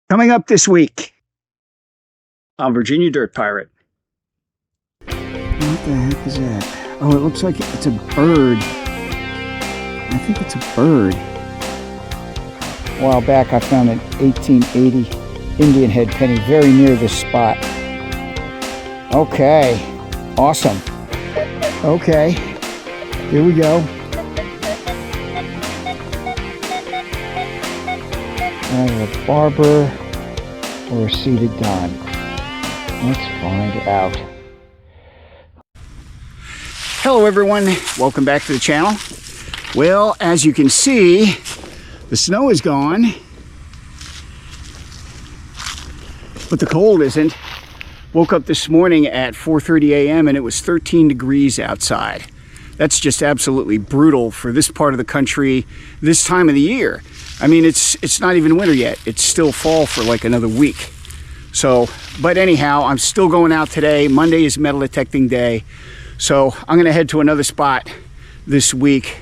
Coming up this week on Virginia Dirt Pirate. What the heck is that? Oh, it looks like it's a bird. I think it's a bird. A while back I found an 1880 Indian head penny very near this spot. Okay, awesome. Okay, here we go. A barber or a seated gun. Let's find out. Hello everyone, welcome back to the channel. Well, as you can see, the snow is gone, but the cold isn't. Woke up this morning at 4:30 a.m. and it was 13 degrees outside. That's just absolutely brutal for this part of the country this time of the year. I mean, it's not even winter yet. It's still fall for like another week. So, but anyhow, I'm still going out today. Monday is metal detecting day. So I'm gonna head to another spot this week.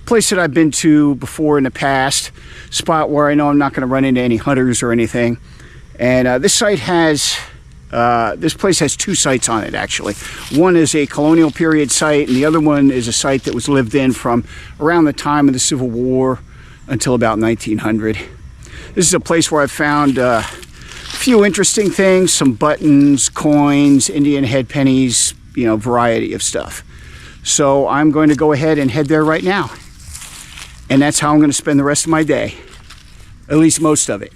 Place that I've been to before in the past. Spot where I know I'm not gonna run into any hunters or anything. And this site has, this place has two sites on it actually. One is a colonial period site and the other one is a site that was lived in from around the time of the Civil War until about 1900. This is a place where I've found a few interesting things, some buttons, coins, Indian head pennies, you know, variety of stuff. So I'm going to go ahead and head there right now. And that's how I'm going to spend the rest of my day, at least most of it.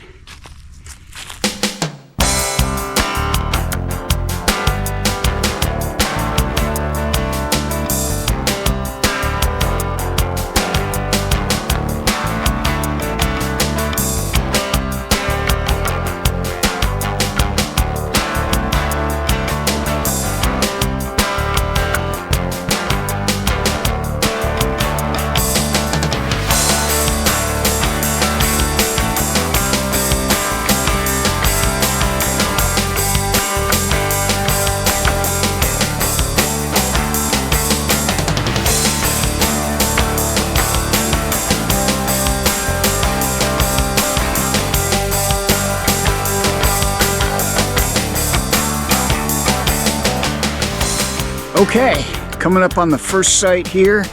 Okay, coming up on the first site here.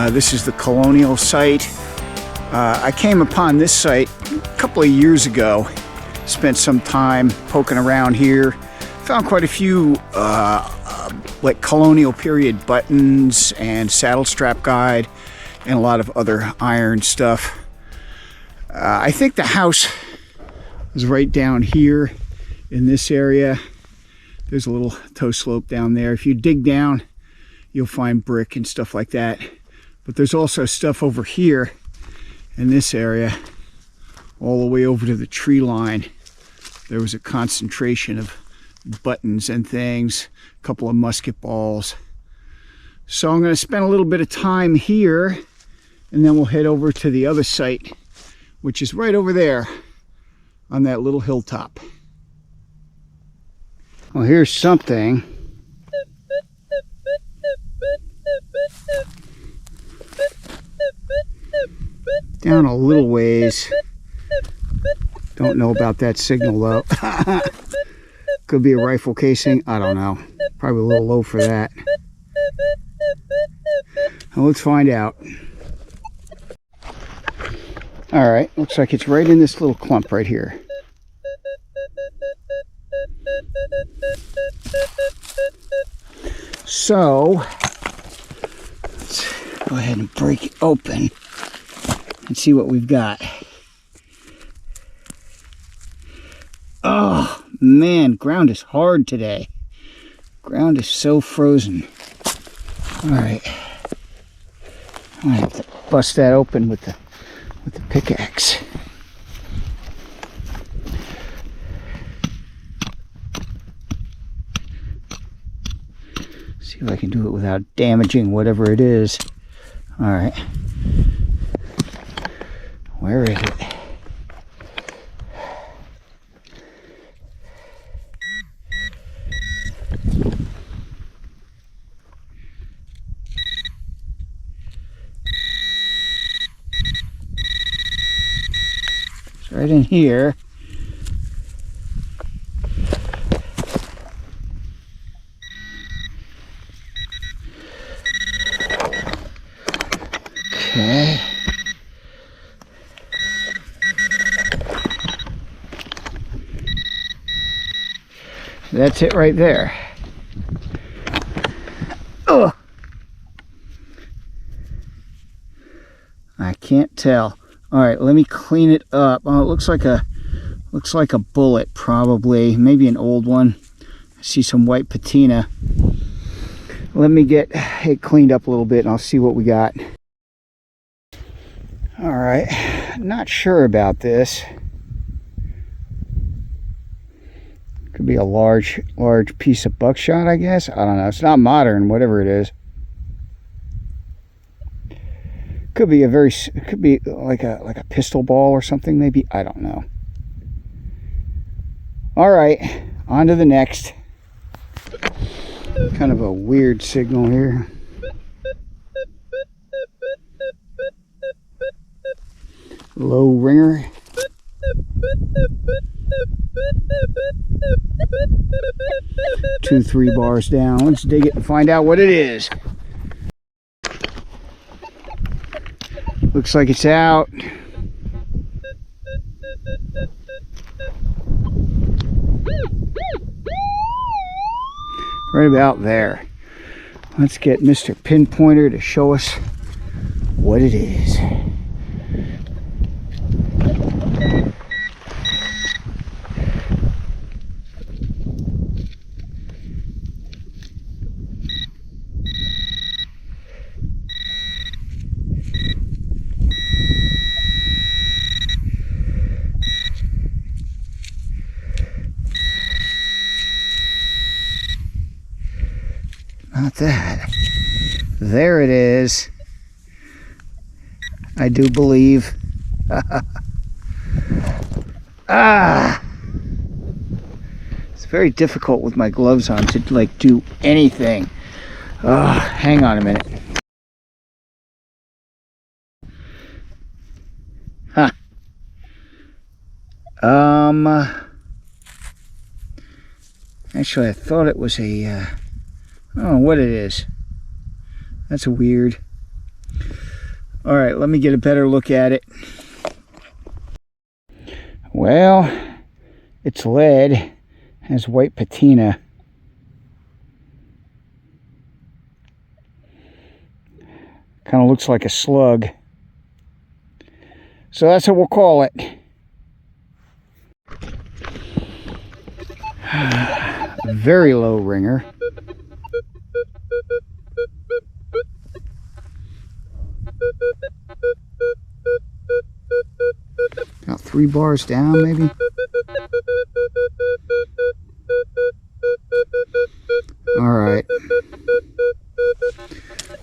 This is the Colonial site. I came upon this site a couple of years ago. Spent some time poking around here. Found quite a few like colonial period buttons and saddle strap guide and a lot of other iron stuff. I think the house is right down here in this area. There's a little toe slope down there. If you dig down, you'll find brick and stuff like that. But there's also stuff over here in this area, all the way over to the tree line. There was a concentration of buttons and things, a couple of musket balls. So I'm going to spend a little bit of time here, and then we'll head over to the other site, which is right over there on that little hilltop. Well, here's something. Down a little ways. Don't know about that signal though. Could be a rifle casing. I don't know. Probably a little low for that. Well, let's find out. All right, looks like it's right in this little clump right here. So let's go ahead and break it open and see what we've got. Oh man, ground is hard today. Ground is so frozen. All right, I'm gonna have to bust that open with the pickaxe. See if I can do it without damaging whatever it is. All right. Where is it? It's right in here. That's it right there. Ugh. I can't tell. All right, let me clean it up. Oh, it looks like a bullet, probably, maybe an old one. I see some white patina. Let me get it cleaned up a little bit and I'll see what we got. All right, not sure about this. Could be a large piece of buckshot, I guess. I don't know. It's not modern, whatever it is. Could be like a pistol ball or something, maybe. I don't know. All right, on to the next. Kind of a weird signal here. Low ringer. Two, 3 bars down. Let's dig it and find out what it is. Looks like it's out. Right about there. Let's get Mr. Pinpointer to show us what it is. Not that. There it is. I do believe. Ah! It's very difficult with my gloves on to like do anything. Hang on a minute. Huh. Actually, I thought it was a, I don't know what it is. That's weird. All right, let me get a better look at it. Well, it's lead, has white patina. Kind of looks like a slug. So that's what we'll call it. Very low ringer. About 3 bars down, maybe. All right.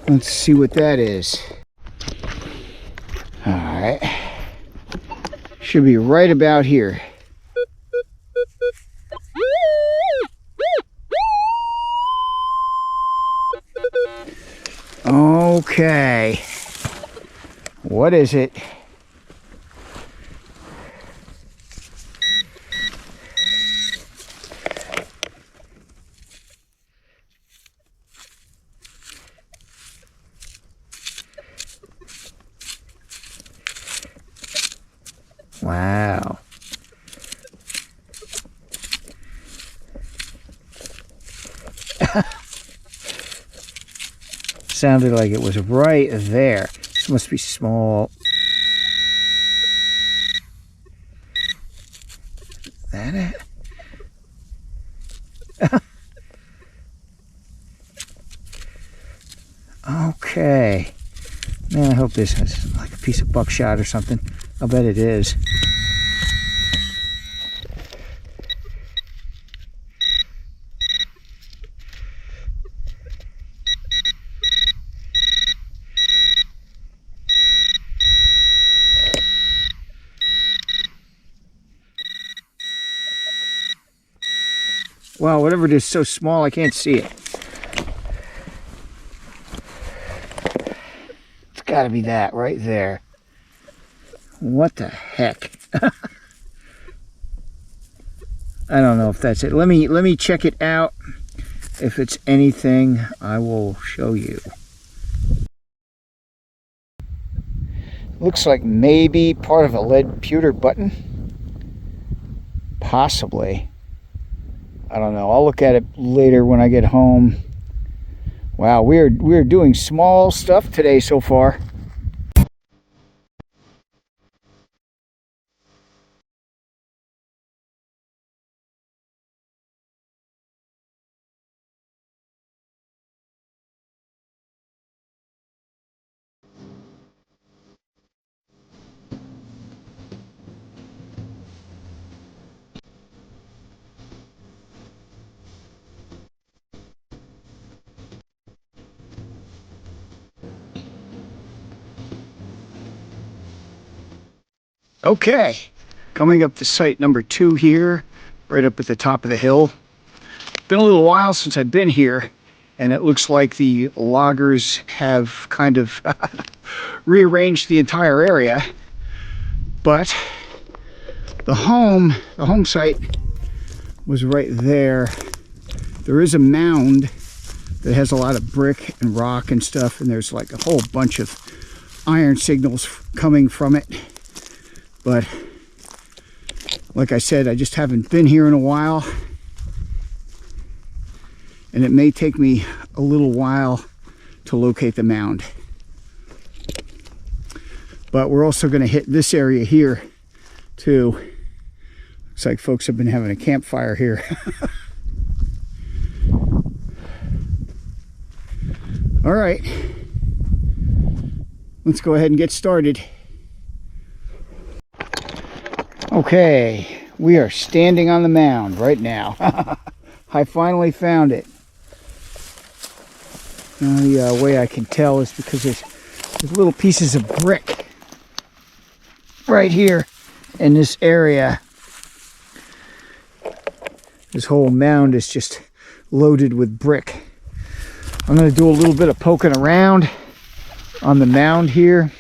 Let's see what that is. All right. Should be right about here. Okay. What is it? Wow. Sounded like it was right there. This must be small. Is that it? Okay. Man, I hope this is like a piece of buckshot or something. I'll bet it is. Wow, whatever it is, so small I can't see it. It's got to be that right there. What the heck? I don't know if that's it. Let me check it out. If it's anything, I will show you. Looks like maybe part of a lead pewter button. Possibly. I don't know. I'll look at it later when I get home. Wow, we're doing small stuff today so far. Okay, coming up to site number 2 here, right up at the top of the hill. Been a little while since I've been here, and it looks like the loggers have kind of rearranged the entire area. But the home site was right there. There is a mound that has a lot of brick and rock and stuff, and there's like a whole bunch of iron signals coming from it. But like I said, I just haven't been here in a while, and it may take me a little while to locate the mound. But we're also going to hit this area here too. Looks like folks have been having a campfire here. All right, let's go ahead and get started. Okay, we are standing on the mound right now. I finally found it. The way I can tell is because there's little pieces of brick right here in this area. This whole mound is just loaded with brick. I'm going to do a little bit of poking around on the mound here,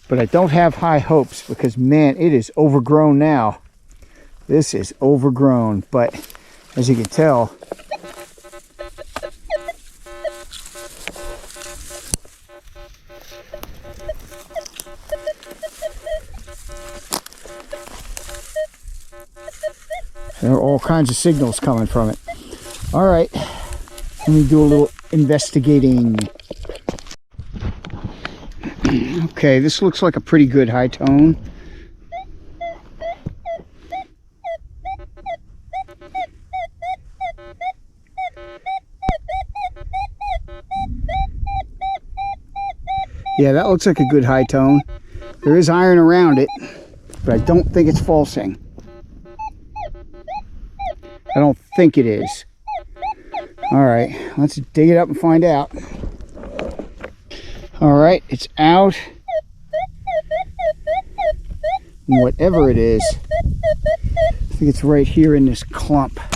but I don't have high hopes because, man, it is overgrown now. This is overgrown, but as you can tell, there are all kinds of signals coming from it. All right, let me do a little investigating. Okay, this looks like a pretty good high tone. Yeah, that looks like a good high tone. There is iron around it, but I don't think it's falsing. I don't think it is. All right, let's dig it up and find out. All right, it's out. Whatever it is, I think it's right here in this clump. I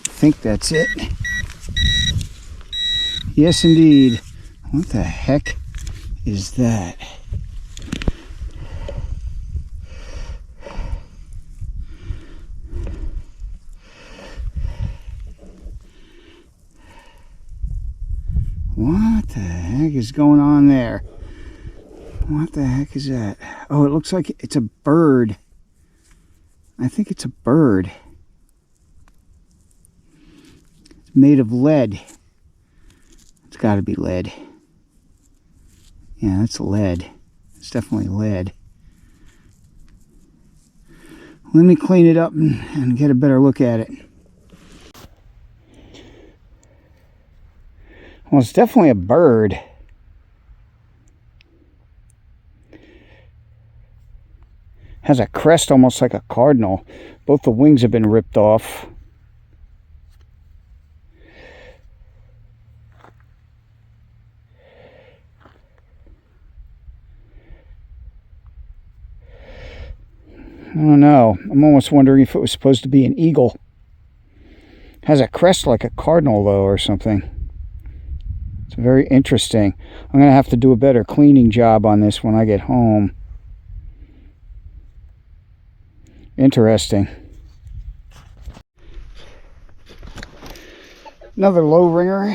think that's it. Yes, indeed. What the heck is that? What the heck is going on there? What the heck is that? Oh, it looks like it's a bird. I think it's a bird. It's made of lead. It's got to be lead. Yeah, that's lead. It's definitely lead. Let me clean it up and get a better look at it. Well, it's definitely a bird. Has a crest almost like a cardinal. Both the wings have been ripped off. I don't know. I'm almost wondering if it was supposed to be an eagle. Has a crest like a cardinal though or something. It's very interesting. I'm going to have to do a better cleaning job on this when I get home. Interesting. Another low ringer.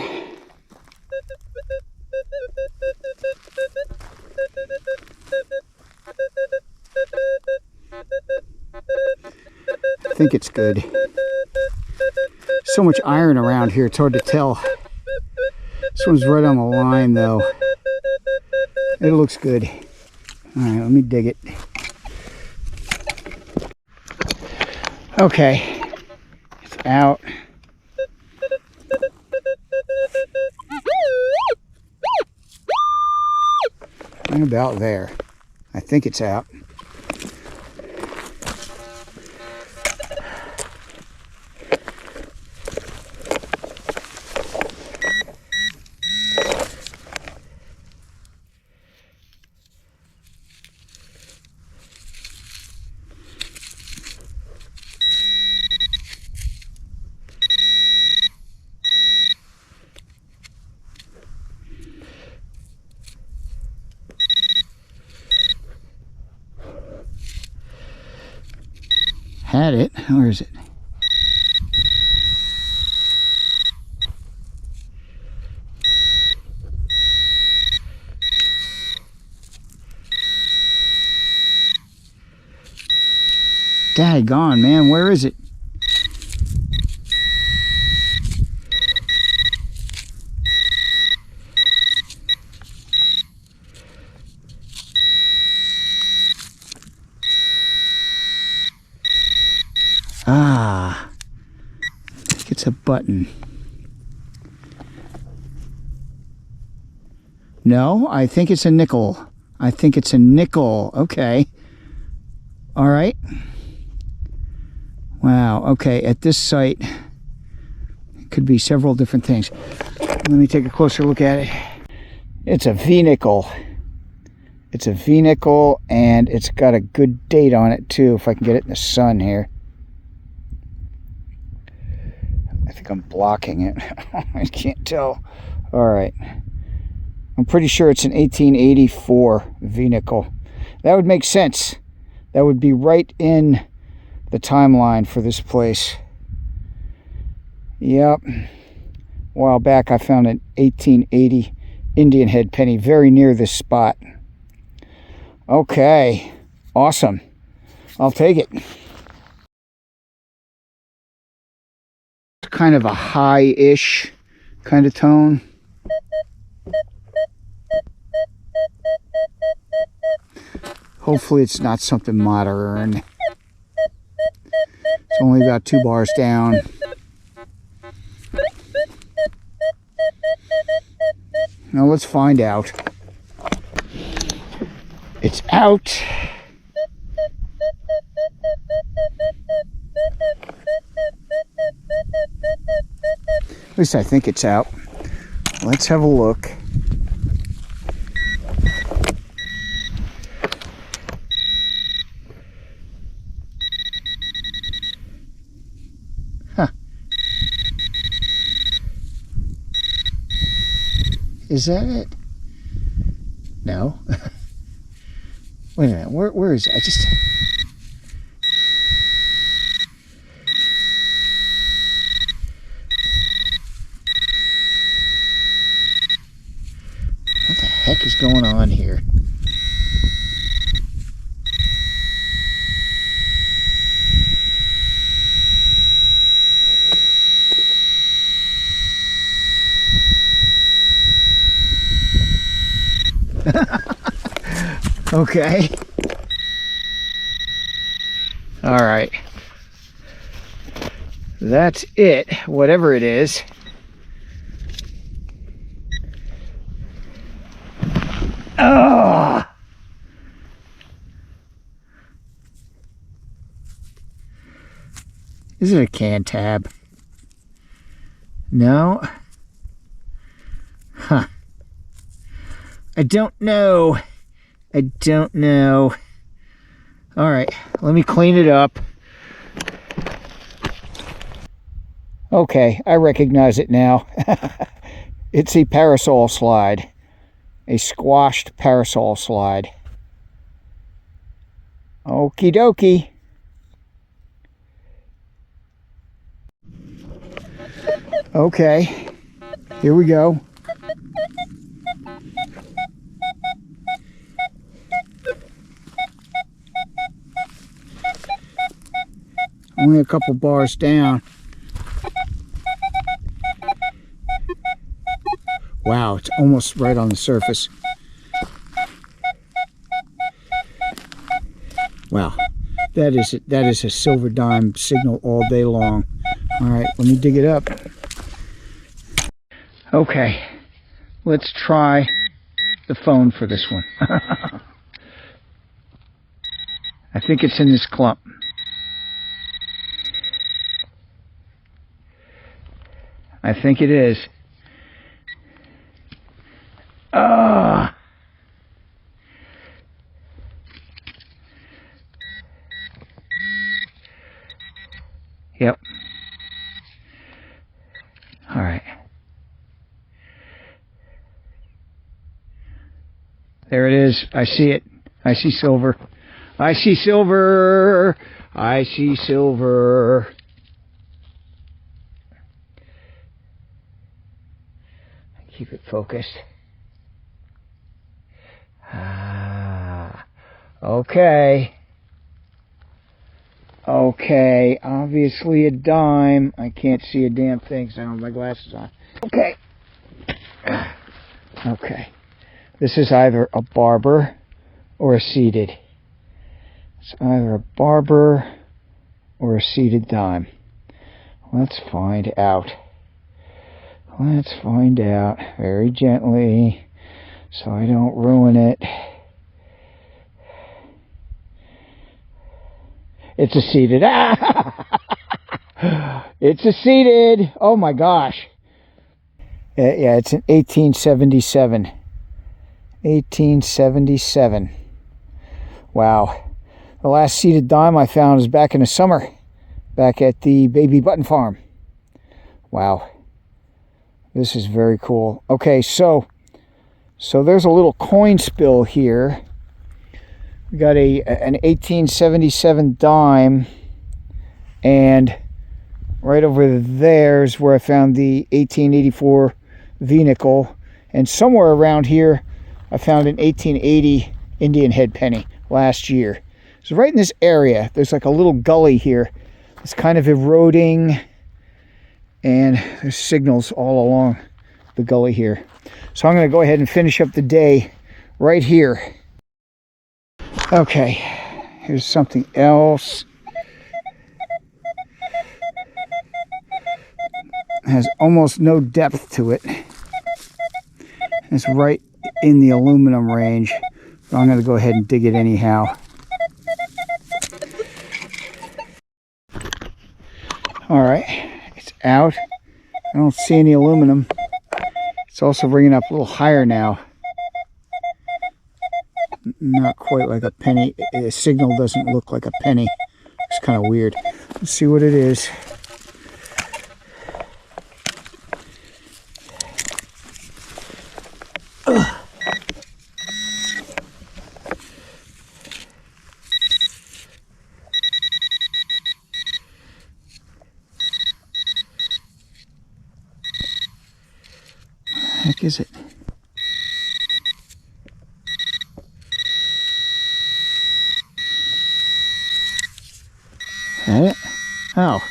think it's good. So much iron around here, it's hard to tell. This one's right on the line though. It looks good. All right, let me dig it. Okay, it's out. Right about there. I think it's out. Had it. Where is it? Daggone, man. Where is it? Ah, I think it's a button. No, I think it's a nickel. I think it's a nickel. Okay. All right. Wow. Okay. At this site, it could be several different things. Let me take a closer look at it. It's a V-nickel. It's a V-nickel, and it's got a good date on it too, if I can get it in the sun here. I think I'm blocking it. I can't tell. All right. I'm pretty sure it's an 1884 V-nickel. That would make sense. That would be right in the timeline for this place. Yep. A while back I found an 1880 Indian head penny very near this spot. Okay. Awesome. I'll take it. Kind of a high-ish kind of tone. Hopefully it's not something modern. It's only about 2 bars down. Now let's find out. It's out. At least I think it's out. Let's have a look. Huh. Is that it? No. Wait a minute. Where is it? I just... What the heck is going on here? Okay. All right. That's it, whatever it is. Oh! Is it a can tab? No? Huh. I don't know. I don't know. All right, let me clean it up. Okay, I recognize it now. It's a parasol slide. A squashed parasol slide. Okie dokie. Okay, here we go. Only a couple bars down. Wow, it's almost right on the surface. Wow, that is a silver dime signal all day long. All right, let me dig it up. Okay, let's try the phone for this one. I think it's in this clump. I think it is. Ah. Yep. All right. There it is. I see it. I see silver. I see silver. I see silver. Keep it focused. Ah. Okay. Okay, obviously a dime. I can't see a damn thing because I don't have my glasses on. Okay. Okay. This is either a barber or a seated. It's either a barber or a seated dime. Let's find out. Let's find out very gently so I don't ruin it. It's a seated. Ah! It's a seated. Oh my gosh. Yeah, it's an 1877. 1877. Wow. The last seated dime I found is back in the summer, back at the Baby Button Farm. Wow. This is very cool. Okay, so there's a little coin spill here. We got an 1877 dime, and right over there is where I found the 1884 V-nickel, and somewhere around here I found an 1880 Indian head penny last year. So right in this area, there's like a little gully here. It's kind of eroding, and there's signals all along the gully here. So I'm going to go ahead and finish up the day right here. Okay, here's something else. It has almost no depth to it. It's right in the aluminum range. So I'm going to go ahead and dig it anyhow. All right, it's out. I don't see any aluminum. It's also bringing up a little higher now. Not quite like a penny. The signal doesn't look like a penny. It's kind of weird. Let's see what it is. What the heck is it? Is that it? Oh,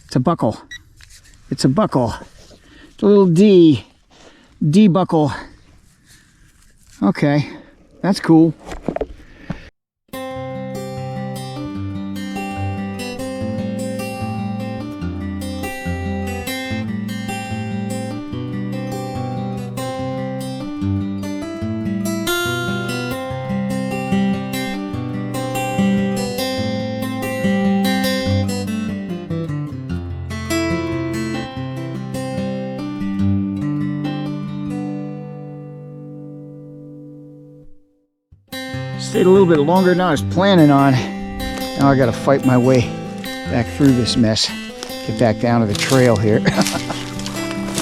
it's a buckle. It's a buckle. It's a little D buckle. Okay, that's cool. Stayed a little bit longer than I was planning on. Now I gotta fight my way back through this mess. Get back down to the trail here.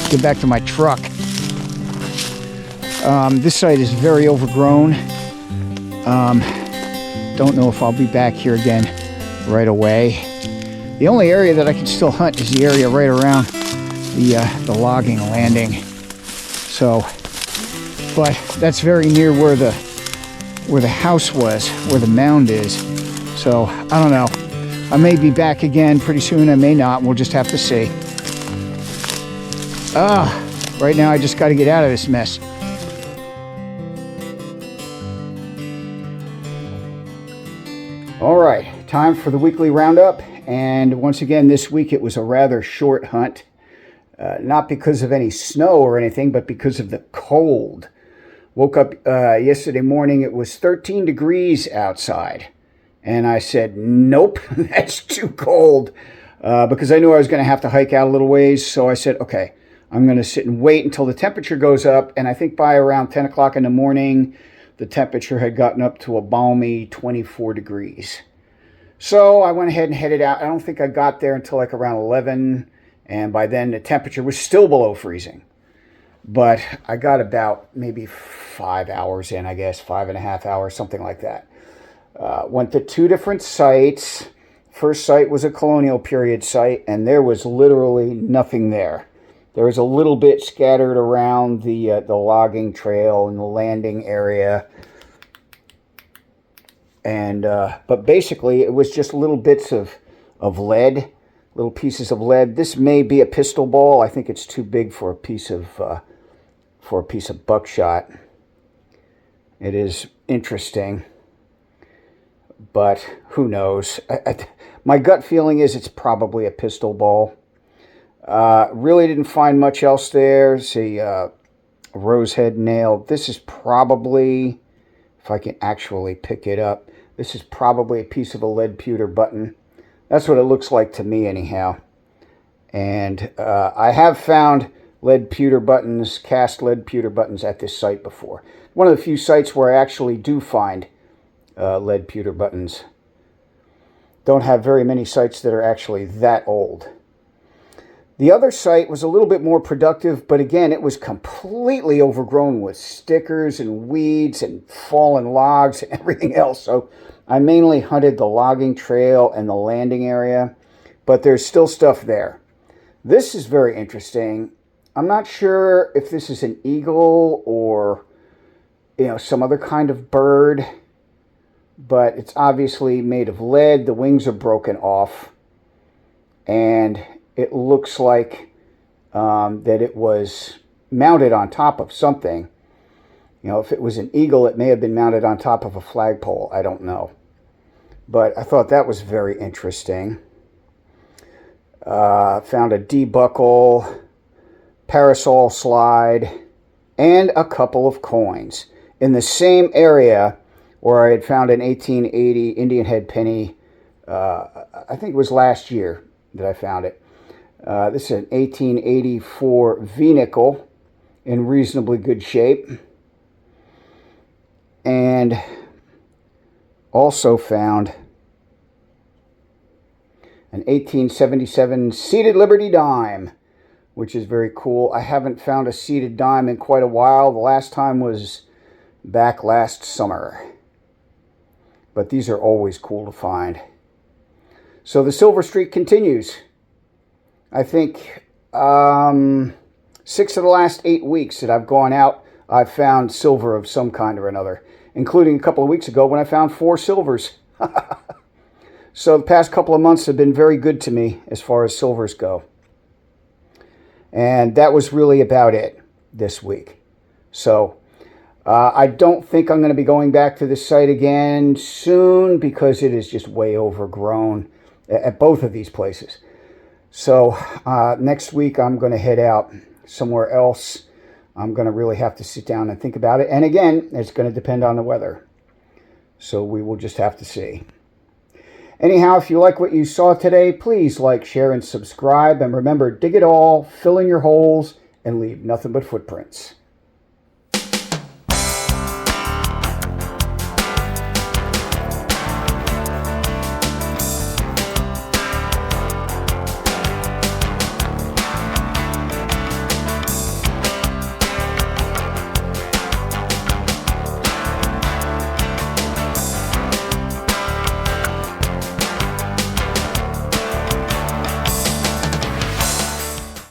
Get back to my truck. This site is very overgrown. Don't know if I'll be back here again right away. The only area that I can still hunt is the area right around the logging landing. So, but that's very near where the house was, where the mound is. So I don't know. I may be back again pretty soon. I may not. We'll just have to see. Right now I just got to get out of this mess. All right, time for the weekly roundup. And once again, this week it was a rather short hunt. Not because of any snow or anything, but because of the cold. Woke up yesterday morning, it was 13 degrees outside. And I said, nope, that's too cold. Because I knew I was going to have to hike out a little ways. So I said, okay, I'm going to sit and wait until the temperature goes up. And I think by around 10 o'clock in the morning, the temperature had gotten up to a balmy 24 degrees. So I went ahead and headed out. I don't think I got there until like around 11. And by then the temperature was still below freezing. But I got about maybe 5 hours in, I guess, 5.5 hours, something like that. Went to 2 different sites. First site was a Colonial period site, and there was literally nothing there. There was a little bit scattered around the logging trail and the landing area. And but basically it was just little bits of lead, little pieces of lead. This may be a pistol ball. I think it's too big for a piece of buckshot. It is interesting, but who knows? My gut feeling is it's probably a pistol ball. Really didn't find much else there. See, rose head nail. This is probably, if I can actually pick it up, this is probably a piece of a lead pewter button. That's what it looks like to me anyhow. And I have found lead pewter buttons, cast lead pewter buttons at this site before. One of the few sites where I actually do find lead pewter buttons. Don't have very many sites that are actually that old. The other site was a little bit more productive, but again, it was completely overgrown with stickers and weeds and fallen logs and everything else. So I mainly hunted the logging trail and the landing area, but there's still stuff there. This is very interesting. I'm not sure if this is an eagle or, some other kind of bird, but it's obviously made of lead. The wings are broken off, and it looks like that it was mounted on top of something. If it was an eagle, it may have been mounted on top of a flagpole. I don't know. But I thought that was very interesting. Found a D-buckle, parasol slide, and a couple of coins in the same area where I had found an 1880 Indian head penny. I think it was last year that I found it. This is an 1884 V-nickel in reasonably good shape. And also found an 1877 seated Liberty dime, which is very cool. I haven't found a seated dime in quite a while. The last time was back last summer. But these are always cool to find. So the silver streak continues. I think 6 of the last 8 weeks that I've gone out, I've found silver of some kind or another, including a couple of weeks ago when I found 4 silvers. So the past couple of months have been very good to me as far as silvers go. And that was really about it this week. So I don't think I'm going to be going back to this site again soon because it is just way overgrown at both of these places. So next week I'm going to head out somewhere else. I'm going to really have to sit down and think about it. And again, it's going to depend on the weather. So we will just have to see. Anyhow, if you like what you saw today, please like, share, and subscribe. And remember, dig it all, fill in your holes, and leave nothing but footprints.